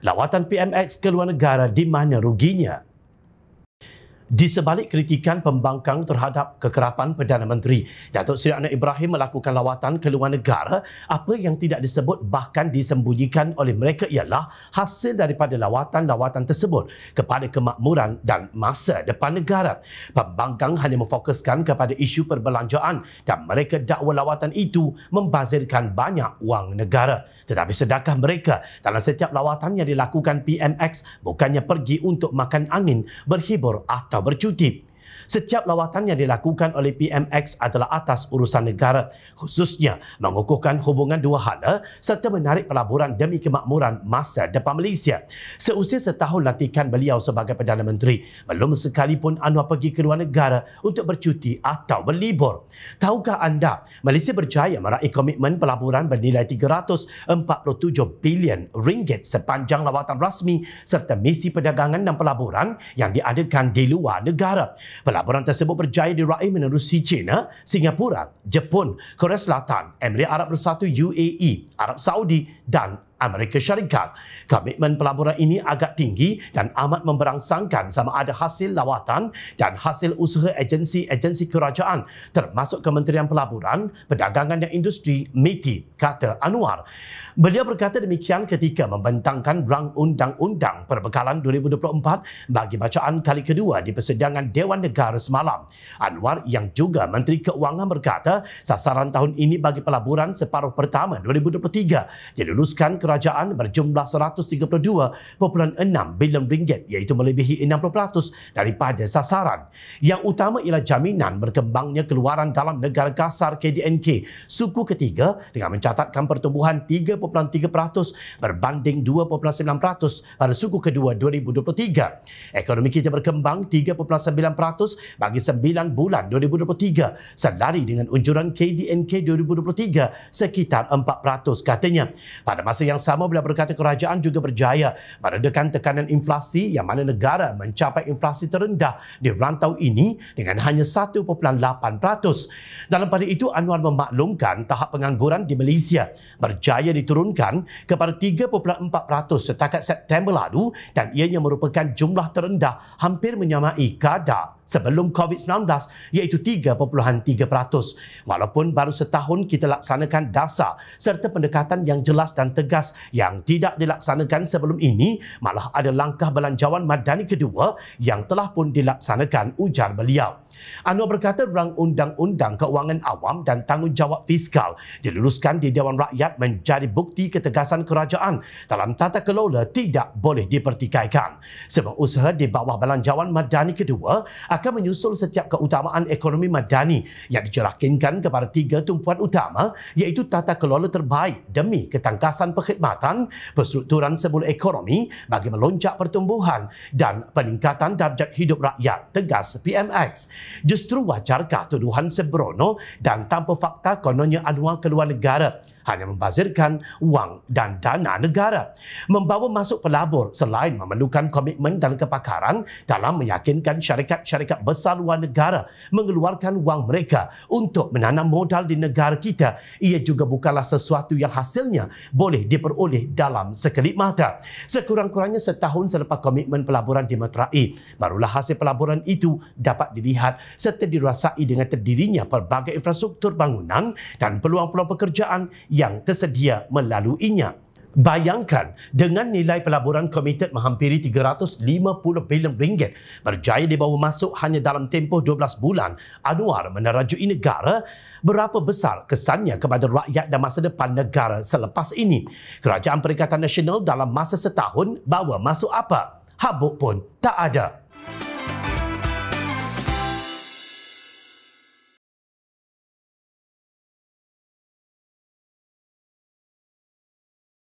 Lawatan PMX ke luar negara di mana ruginya? Di sebalik kritikan pembangkang terhadap kekerapan Perdana Menteri, Datuk Seri Anwar Ibrahim melakukan lawatan ke luar negara, apa yang tidak disebut bahkan disembunyikan oleh mereka ialah hasil daripada lawatan-lawatan tersebut kepada kemakmuran dan masa depan negara. Pembangkang hanya memfokuskan kepada isu perbelanjaan dan mereka dakwa lawatan itu membazirkan banyak wang negara. Tetapi sedakah mereka dalam setiap lawatan yang dilakukan PMX bukannya pergi untuk makan angin, berhibur atau bercuti? Setiap lawatan yang dilakukan oleh PMX adalah atas urusan negara, khususnya mengukuhkan hubungan dua hala serta menarik pelaburan demi kemakmuran masa depan Malaysia. Seusia setahun lantikan beliau sebagai Perdana Menteri, belum sekalipun Anwar pergi ke luar negara untuk bercuti atau berlibur. Tahukah anda, Malaysia berjaya meraih komitmen pelaburan bernilai 347 bilion ringgit sepanjang lawatan rasmi serta misi perdagangan dan pelaburan yang diadakan di luar negara. Pelaburan tersebut berjaya diraih menerusi China, Singapura, Jepun, Korea Selatan, Emirat Arab Bersatu UAE, Arab Saudi dan Amerika Syarikat. Komitmen pelaburan ini agak tinggi dan amat memberangsangkan sama ada hasil lawatan dan hasil usaha agensi-agensi kerajaan termasuk Kementerian Pelaburan, Perdagangan dan Industri (METI), kata Anwar. Beliau berkata demikian ketika membentangkan rang undang-undang perbekalan 2024 bagi bacaan kali kedua di persidangan Dewan Negara semalam. Anwar yang juga Menteri Keuangan berkata sasaran tahun ini bagi pelaburan separuh pertama 2023 diluluskan kerajaan berjumlah 132.6 bilion ringgit, iaitu melebihi 60% daripada sasaran. Yang utama ialah jaminan berkembangnya keluaran dalam negara kasar KDNK suku ketiga dengan mencatatkan pertumbuhan 3.3% berbanding 2.9% pada suku kedua 2023. Ekonomi kita berkembang 3.9% bagi 9 bulan 2023 selari dengan unjuran KDNK 2023 sekitar 4%, katanya. Pada masa yang sama, beliau berkata kerajaan juga berjaya meredakan tekanan inflasi yang mana negara mencapai inflasi terendah di rantau ini dengan hanya 1.8%. Dalam pada itu, Anwar memaklumkan tahap pengangguran di Malaysia berjaya diturunkan kepada 3.4% setakat September lalu dan ianya merupakan jumlah terendah hampir menyamai kadar sebelum COVID-19 iaitu 3.3%. Walaupun baru setahun kita laksanakan dasar serta pendekatan yang jelas dan tegas yang tidak dilaksanakan sebelum ini, malah ada langkah belanjawan madani kedua yang telah pun dilaksanakan, ujar beliau. Anwar berkata rang undang-undang keuangan awam dan tanggungjawab fiskal diluluskan di Dewan Rakyat menjadi bukti ketegasan kerajaan dalam tata kelola tidak boleh dipertikaikan. Semua usaha di bawah belanjawan madani kedua akan menyusul setiap keutamaan ekonomi madani yang dicerahkinkan kepada 3 tumpuan utama, iaitu tata kelola terbaik demi ketangkasan perkhidmatan, perstrukturan semula ekonomi bagi melonjak pertumbuhan dan peningkatan darjat hidup rakyat, tegas PMX. Justru wajarkah tuduhan sembrono dan tanpa fakta kononnya Anwar keluar negara hanya membazirkan wang dan dana negara? Membawa masuk pelabur selain memerlukan komitmen dan kepakaran dalam meyakinkan syarikat-syarikat besar luar negara mengeluarkan wang mereka untuk menanam modal di negara kita, ia juga bukanlah sesuatu yang hasilnya boleh diperoleh dalam sekelip mata. Sekurang-kurangnya setahun selepas komitmen pelaburan dimeterai, barulah hasil pelaburan itu dapat dilihat serta dirasai dengan terdirinya pelbagai infrastruktur bangunan dan peluang-peluang pekerjaan yang tersedia melaluinya. Bayangkan, dengan nilai pelaburan komited menghampiri 350 bilion ringgit berjaya dibawa masuk hanya dalam tempoh 12 bulan, Anwar menerajui negara, berapa besar kesannya kepada rakyat dan masa depan negara selepas ini. Kerajaan Perikatan Nasional dalam masa setahun bawa masuk apa? Habuk pun tak ada.